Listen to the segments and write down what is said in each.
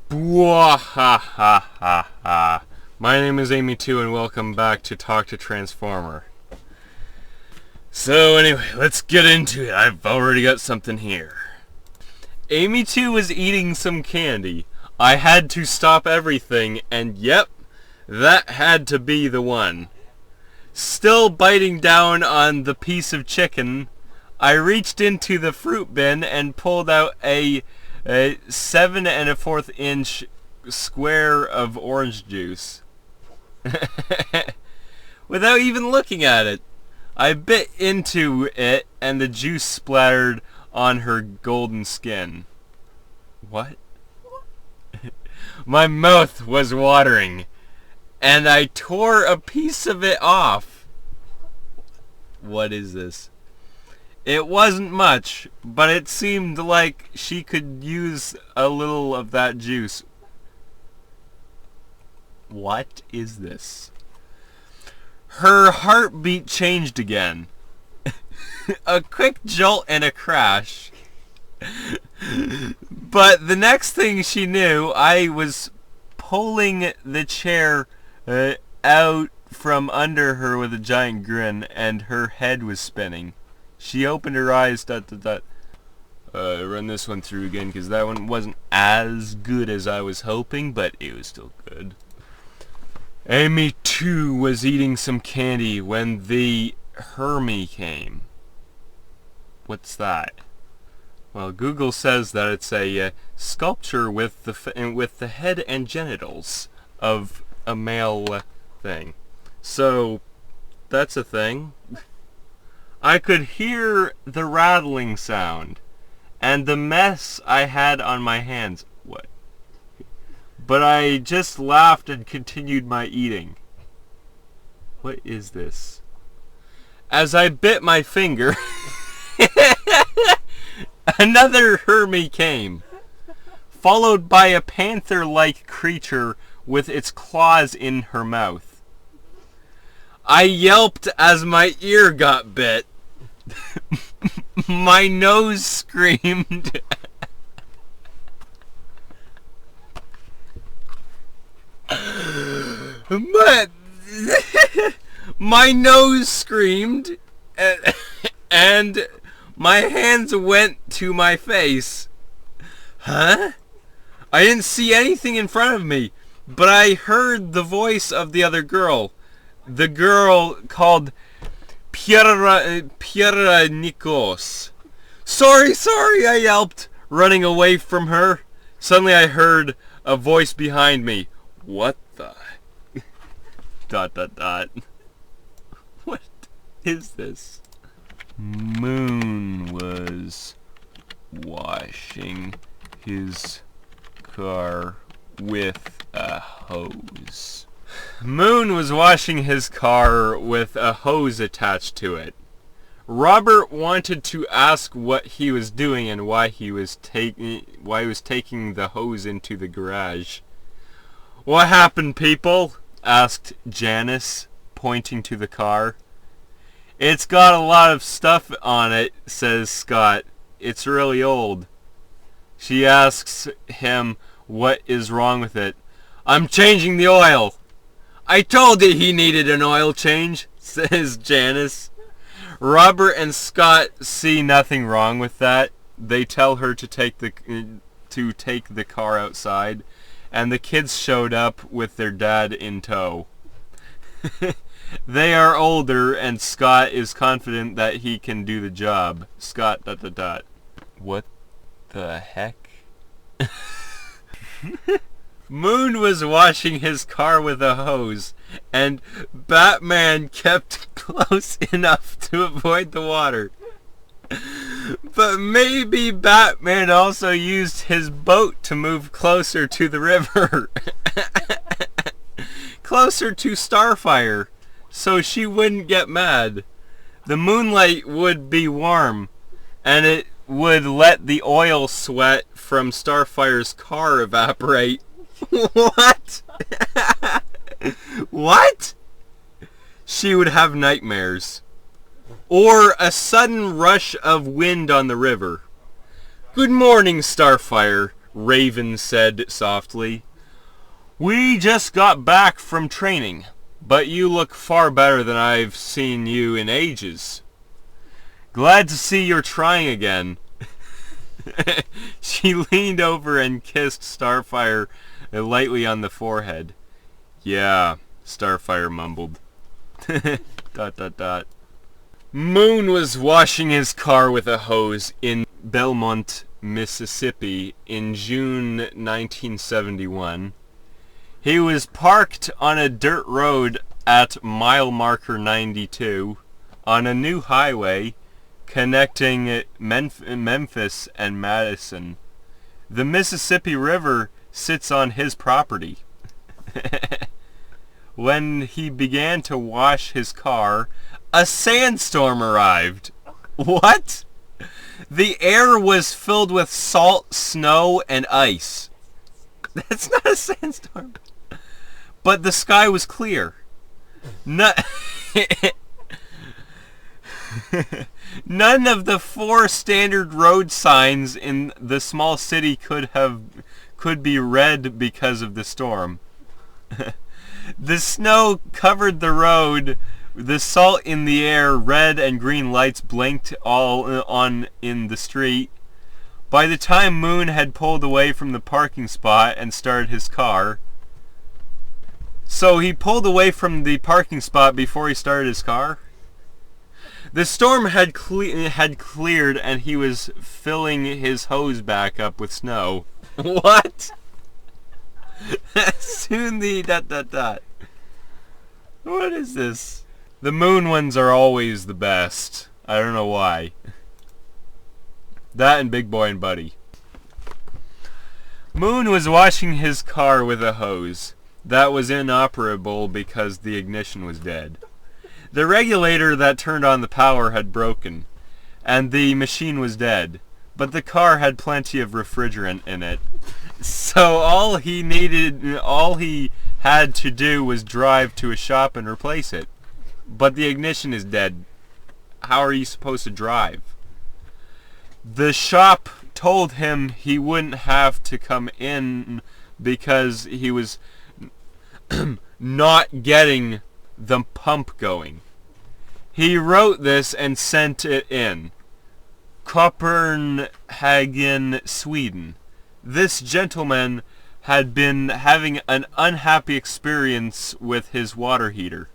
Bwahahaha. My name is Amy2 and welcome back to Talk to Transformer. So anyway, let's get into it. I've already got something here. Amy2 was eating some candy. I had to stop everything, and yep, that had to be the one. Still biting down on the piece of chicken, I reached into the fruit bin and pulled out a 7 1/4 inch square of orange juice. Without even looking at it, I bit into it and the juice splattered on her golden skin. What? My mouth was watering, and I tore a piece of it off. What is this? It wasn't much, but it seemed like she could use a little of that juice. What is this? Her heartbeat changed again. A quick jolt and a crash. But the next thing she knew, I was pulling the chair out from under her with a giant grin, and her head was spinning. She opened her eyes, run this one through again, because that one wasn't as good as I was hoping, but it was still good. Amy, too, was eating some candy when the Hermie came. What's that? Well, Google says that it's a sculpture with the head and genitals of a male thing. So, that's a thing. I could hear the rattling sound and the mess I had on my hands. What? But I just laughed and continued my eating. What is this? As I bit my finger, another Hermie came, followed by a panther-like creature with its claws in her mouth. I yelped as my ear got bit. My nose screamed. My nose screamed, and my hands went to my face. Huh? I didn't see anything in front of me, but I heard the voice of the other girl. The girl called Piera Nikos. Sorry, I yelped, running away from her. Suddenly I heard a voice behind me. What the... ... What is this? Moon was washing his car with a hose. Moon was washing his car with a hose attached to it. Robert wanted to ask what he was doing and why he was taking the hose into the garage. What happened, people? Asked Janice, pointing to the car. It's got a lot of stuff on it, says Scott. It's really old. She asks him what is wrong with it. I'm changing the oil. I told you he needed an oil change, says Janice. Robert and Scott see nothing wrong with that. They tell her to take the car outside, and the kids showed up with their dad in tow. They are older, and Scott is confident that he can do the job. Scott ... What the heck? Moon was washing his car with a hose, and Batman kept close enough to avoid the water. But maybe Batman also used his boat to move closer to the river. Closer to Starfire, so she wouldn't get mad. The moonlight would be warm, and it would let the oil sweat from Starfire's car evaporate. What? What? She would have nightmares. Or a sudden rush of wind on the river. Good morning, Starfire. Raven said softly. "We just got back from training, but you look far better than I've seen you in ages. Glad to see you're trying again." She leaned over and kissed Starfire lightly on the forehead. "Yeah," Starfire mumbled. ... Moon was washing his car with a hose in Belmont, Mississippi in June 1971. He was parked on a dirt road at mile marker 92 on a new highway connecting Memphis and Madison. The Mississippi River sits on his property. When he began to wash his car, a sandstorm arrived. What? The air was filled with salt, snow, and ice. That's not a sandstorm. But the sky was clear. None of the 4 standard road signs in the small city could be read because of the storm. The snow covered the road, the salt in the air, red and green lights blinked all on in the street. By the time Moon had pulled away from the parking spot and started his car... So he pulled away from the parking spot before he started his car? The storm had cleared and he was filling his hose back up with snow. What? Soon the ... What is this? The Moon ones are always the best. I don't know why. That and Big Boy and Buddy. Moon was washing his car with a hose that was inoperable because the ignition was dead. The regulator that turned on the power had broken, and the machine was dead, but the car had plenty of refrigerant in it. So all he had to do was drive to a shop and replace it. But the ignition is dead. How are you supposed to drive? The shop told him he wouldn't have to come in because he was not getting the pump going. He wrote this and sent it in. Copenhagen, Sweden. This gentleman had been having an unhappy experience with his water heater.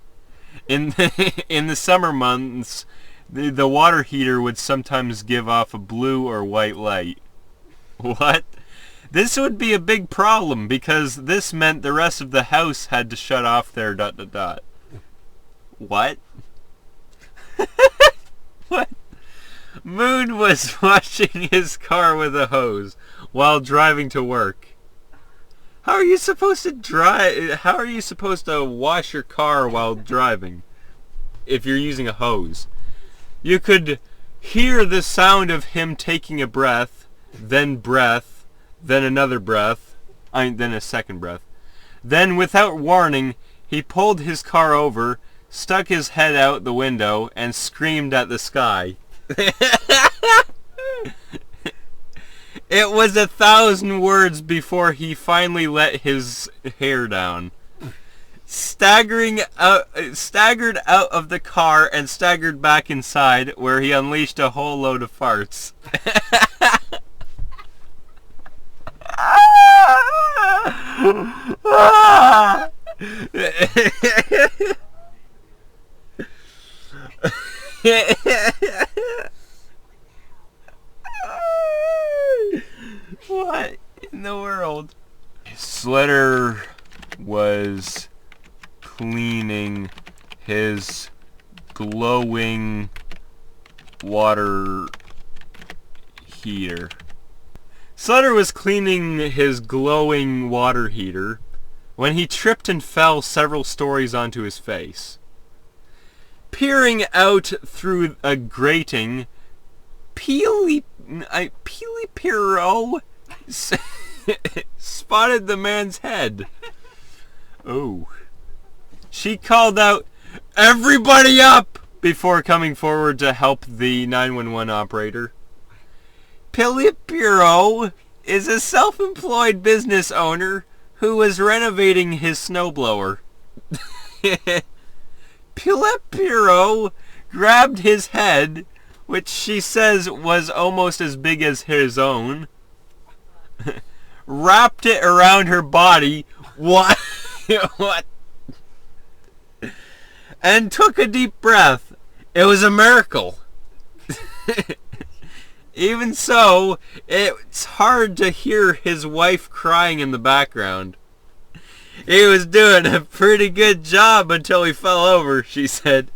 In the summer months, the water heater would sometimes give off a blue or white light. What? This would be a big problem because this meant the rest of the house had to shut off their ... What? What? Moon was washing his car with a hose while driving to work. How are you supposed to drive? How are you supposed to wash your car while driving if you're using a hose? You could hear the sound of him taking a breath, then another breath, then a second breath. Then, without warning, he pulled his car over, stuck his head out the window, and screamed at the sky. It was 1,000 words before he finally let his hair down. Staggered out of the car and staggered back inside, where he unleashed a whole load of farts. What in the world? Slater was cleaning his glowing water heater. Slater was cleaning his glowing water heater when he tripped and fell several stories onto his face. Peering out through a grating, Peely Pierrot spotted the man's head. Oh. She called out, "Everybody up!" before coming forward to help the 911 operator. Peely Pierrot is a self-employed business owner who was renovating his snowblower. Pilepiro grabbed his head, which she says was almost as big as his own, wrapped it around her body, what? And took a deep breath. It was a miracle. Even so, it's hard to hear his wife crying in the background. He was doing a pretty good job until he fell over, she said.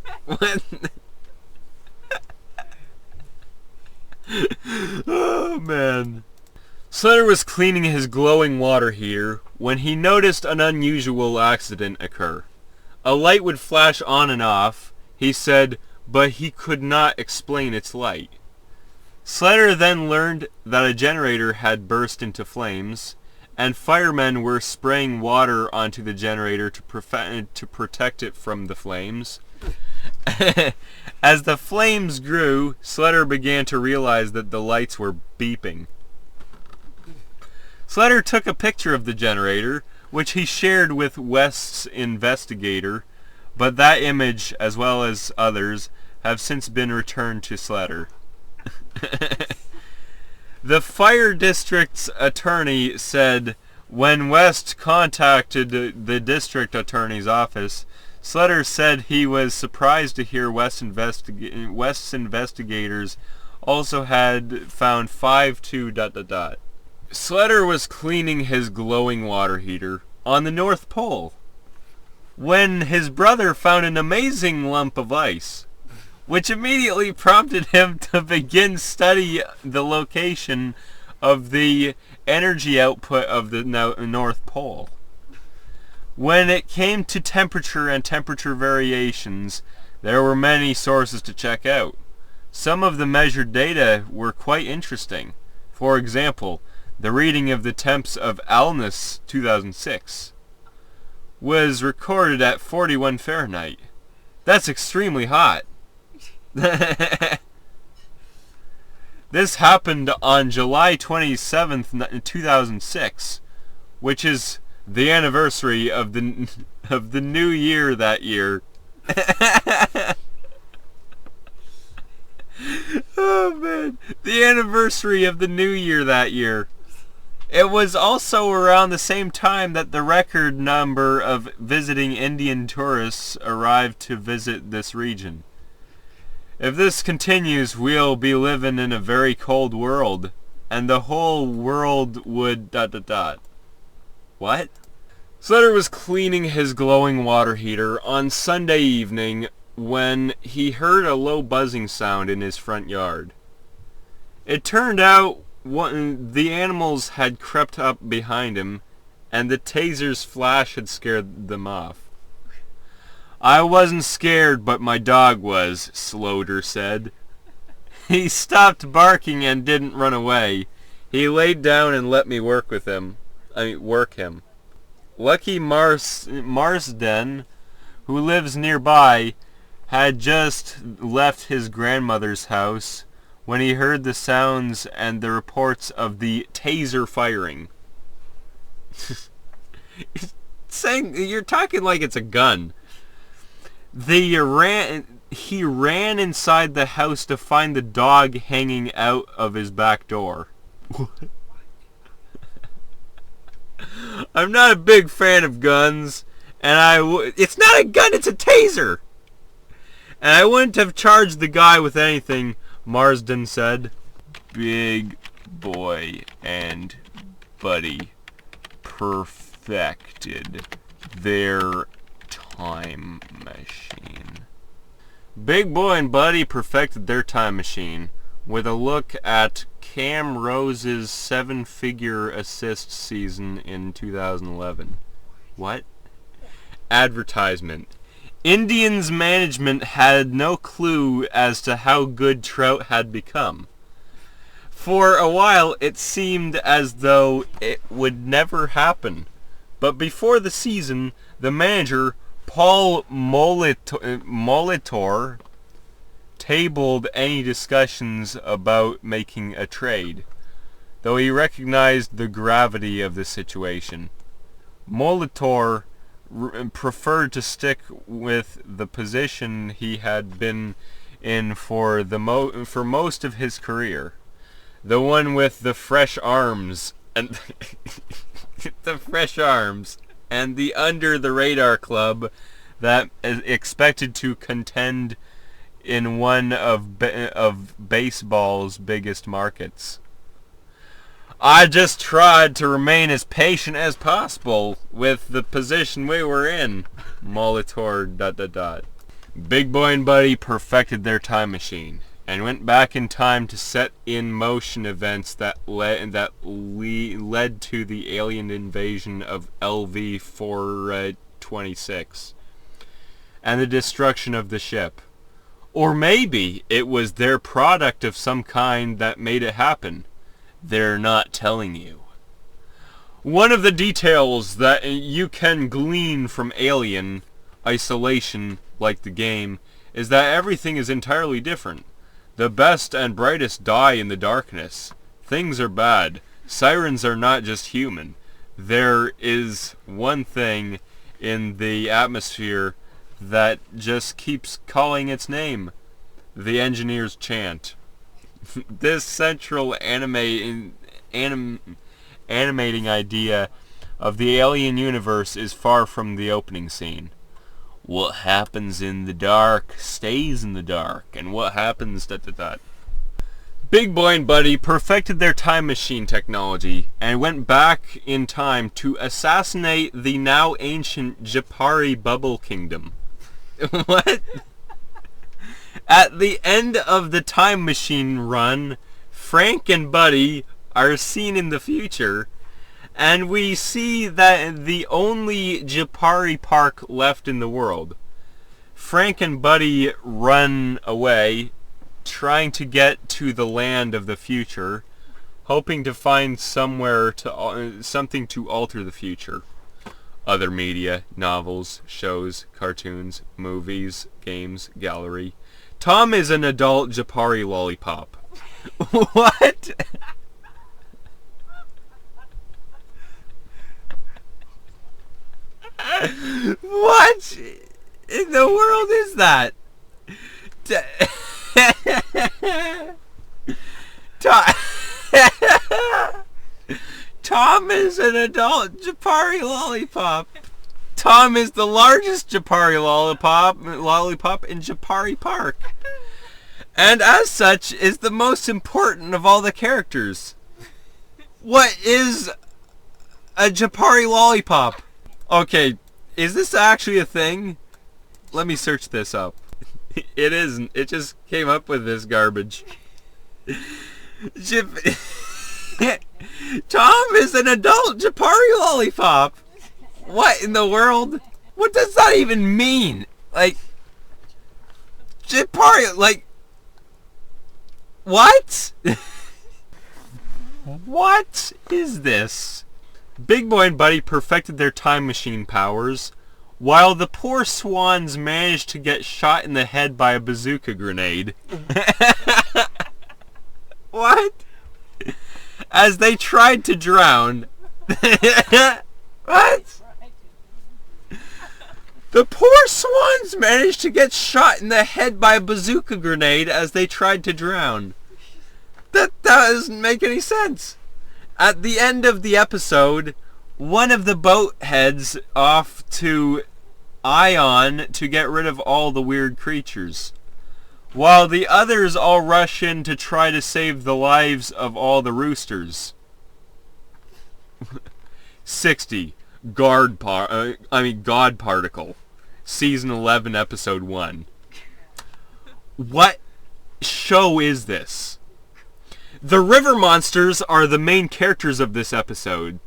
Oh, man. Slater was cleaning his glowing water heater when he noticed an unusual accident occur. A light would flash on and off, he said, but he could not explain its light. Slater then learned that a generator had burst into flames, and firemen were spraying water onto the generator to protect it from the flames. As the flames grew, Slater began to realize that the lights were beeping. Slater took a picture of the generator, which he shared with West's investigator, but that image, as well as others, have since been returned to Slater. The fire district's attorney said when West contacted the district attorney's office, Slater said he was surprised to hear West's investigators also had found 5-2... Slater was cleaning his glowing water heater on the North Pole when his brother found an amazing lump of ice, which immediately prompted him to begin study the location of the energy output of the North Pole. When it came to temperature and temperature variations, there were many sources to check out. Some of the measured data were quite interesting. For example, the reading of the temps of Alness 2006 was recorded at 41 Fahrenheit. That's extremely hot. This happened on July 27th, 2006, which is the anniversary of the new year that year. Oh man, the anniversary of the new year that year. It was also around the same time that the record number of visiting Indian tourists arrived to visit this region. If this continues, we'll be living in a very cold world, and the whole world would... What? Slater was cleaning his glowing water heater on Sunday evening when he heard a low buzzing sound in his front yard. It turned out the animals had crept up behind him, and the taser's flash had scared them off. I wasn't scared, but my dog was, Slater said. He stopped barking and didn't run away. He laid down and let me work him. Lucky Marsden, who lives nearby, had just left his grandmother's house when he heard the sounds and the reports of the taser firing. You're talking like it's a gun. He ran inside the house to find the dog hanging out of his back door. I'm not a big fan of guns, and it's not a gun, it's a taser! And I wouldn't have charged the guy with anything, Marsden said. Big boy and buddy perfected their time machine. Big Boy and Buddy perfected their time machine with a look at Cam Rose's 7-figure assist season in 2011. What? Advertisement. Indians management had no clue as to how good Trout had become. For a while it seemed as though it would never happen. But before the season, the manager, Paul Molitor, tabled any discussions about making a trade. though he recognized the gravity of the situation. Molitor preferred to stick with the position he had been in for most of his career. The one with the fresh arms and and the under the radar club that is expected to contend in one of baseball's biggest markets. I just tried to remain as patient as possible with the position we were in. Molitor ... Big Boy and Buddy perfected their time machine and went back in time to set in motion events that led to the alien invasion of LV-426 and the destruction of the ship. Or maybe it was their product of some kind that made it happen. They're not telling you. One of the details that you can glean from Alien Isolation, like the game, is that everything is entirely different. The best and brightest die in the darkness. Things are bad. Sirens are not just human. There is one thing in the atmosphere that just keeps calling its name. The engineer's chant. This central animating idea of the alien universe is far from the opening scene. What happens in the dark stays in the dark, and what happens ... Big Boy and Buddy perfected their time machine technology and went back in time to assassinate the now ancient Japari bubble kingdom. What? At the end of the time machine run, Frank and Buddy are seen in the future, and we see that the only Japari park left in the world. Frank and Buddy run away, trying to get to the land of the future, hoping to find something to alter the future. Other media, novels, shows, cartoons, movies, games, gallery. Tom is an adult Japari lollipop. What? What in the world is that? Tom is an adult Japari lollipop. Tom is the largest Japari lollipop in Japari Park, and as such is the most important of all the characters. What is a Japari lollipop? Okay, is this actually a thing? Let me search this up. It isn't. It just came up with this garbage. Tom is an adult Japari lollipop. What in the world? What does that even mean? Like, Japari, like, what? What is this? Big Boy and Buddy perfected their time machine powers, while the poor swans managed to get shot in the head by a bazooka grenade. What? As they tried to drown. What? The poor swans managed to get shot in the head by a bazooka grenade as they tried to drown. That doesn't make any sense. At the end of the episode, one of the boat heads off to Ion to get rid of all the weird creatures, while the others all rush in to try to save the lives of all the roosters. 60. God Particle. Season 11, Episode 1. What show is this? The river monsters are the main characters of this episode.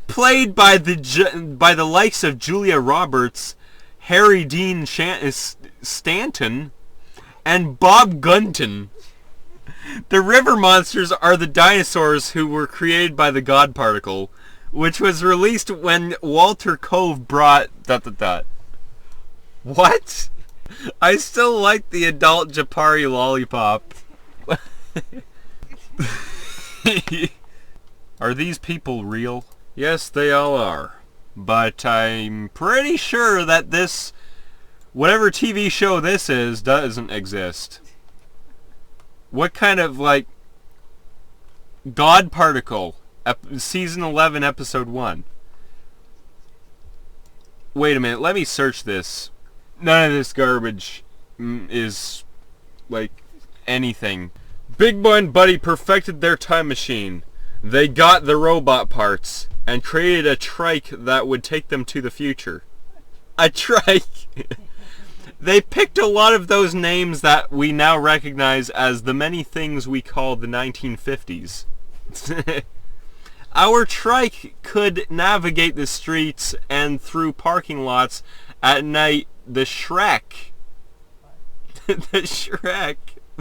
Played by the likes of Julia Roberts, Harry Dean Stanton, and Bob Gunton. The river monsters are the dinosaurs who were created by the God Particle, which was released when Walter Cove brought ... What? I still like the adult Japari lollipop. Are these people real? Yes, they all are. But I'm pretty sure that this, whatever TV show this is, doesn't exist. What kind of, like, God Particle, Season 11, Episode 1. Wait a minute, let me search this. None of this garbage is, like, anything. Big Boy and Buddy perfected their time machine. They got the robot parts and created a trike that would take them to the future. A trike! They picked a lot of those names that we now recognize as the many things we call the 1950s. Our trike could navigate the streets and through parking lots at night. The Shrek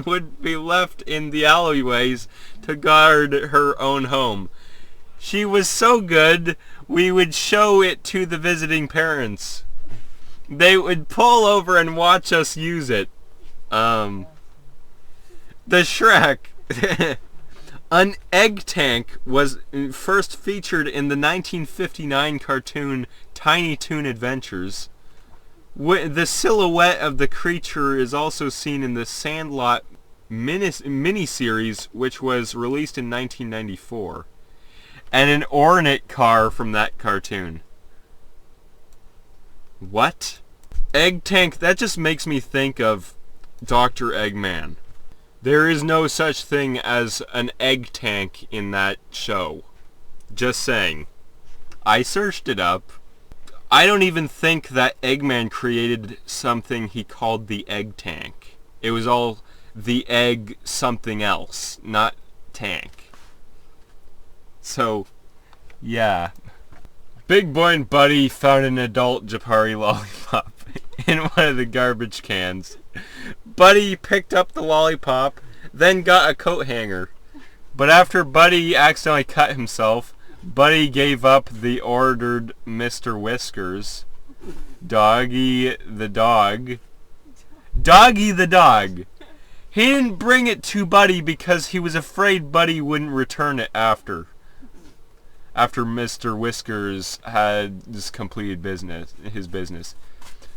would be left in the alleyways to guard her own home. She was so good, we would show it to the visiting parents. They would pull over and watch us use it. The Shrek. An egg tank was first featured in the 1959 cartoon Tiny Toon Adventures. The silhouette of the creature is also seen in the Sandlot miniseries, which was released in 1994. And an Ornate car from that cartoon. What? Egg tank, that just makes me think of Dr. Eggman. There is no such thing as an egg tank in that show. Just saying. I searched it up. I don't even think that Eggman created something he called the egg tank. It was all the egg something else, not tank. So, yeah. Big Boy and Buddy found an adult Japari lollipop in one of the garbage cans. Buddy picked up the lollipop, then got a coat hanger. But after Buddy accidentally cut himself, Buddy gave up the ordered Mr. Whiskers. Doggy the dog. Doggy the dog. He didn't bring it to Buddy because he was afraid Buddy wouldn't return it after Mr. Whiskers had just completed his business.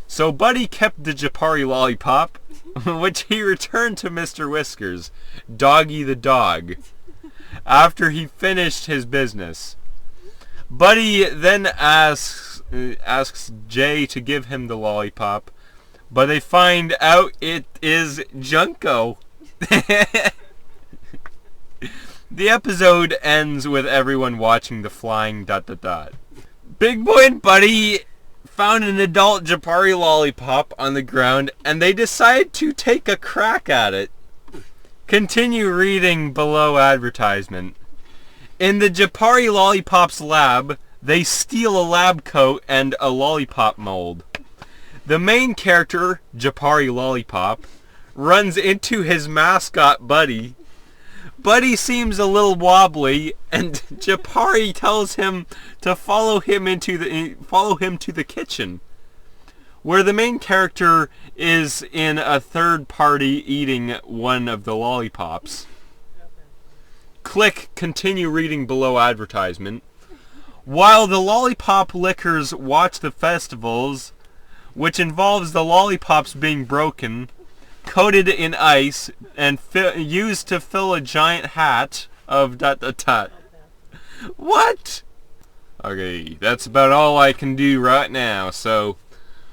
So Buddy kept the Japari lollipop, which he returned to Mr. Whiskers, Doggy the dog, after he finished his business. Buddy then asks Jay to give him the lollipop, but they find out it is Junko. The episode ends with everyone watching the flying ... Big Boy and Buddy found an adult Japari lollipop on the ground, and they decide to take a crack at it. Continue reading below advertisement. In the Japari lollipop's lab, they steal a lab coat and a lollipop mold. The main character, Japari Lollipop, runs into his mascot Buddy. Buddy seems a little wobbly, and Japari tells him to follow him to the kitchen, where the main character is in a third party eating one of the lollipops. Click continue reading below advertisement. While the lollipop lickers watch the festivals, which involves the lollipops being broken, coated in ice, and used to fill a giant hat of ... What? Okay, that's about all I can do right now, so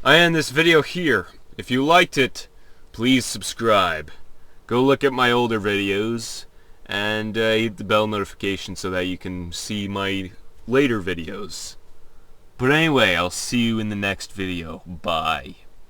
I end this video here. If you liked it, please subscribe. Go look at my older videos, and hit the bell notification so that you can see my later videos. But anyway, I'll see you in the next video. Bye.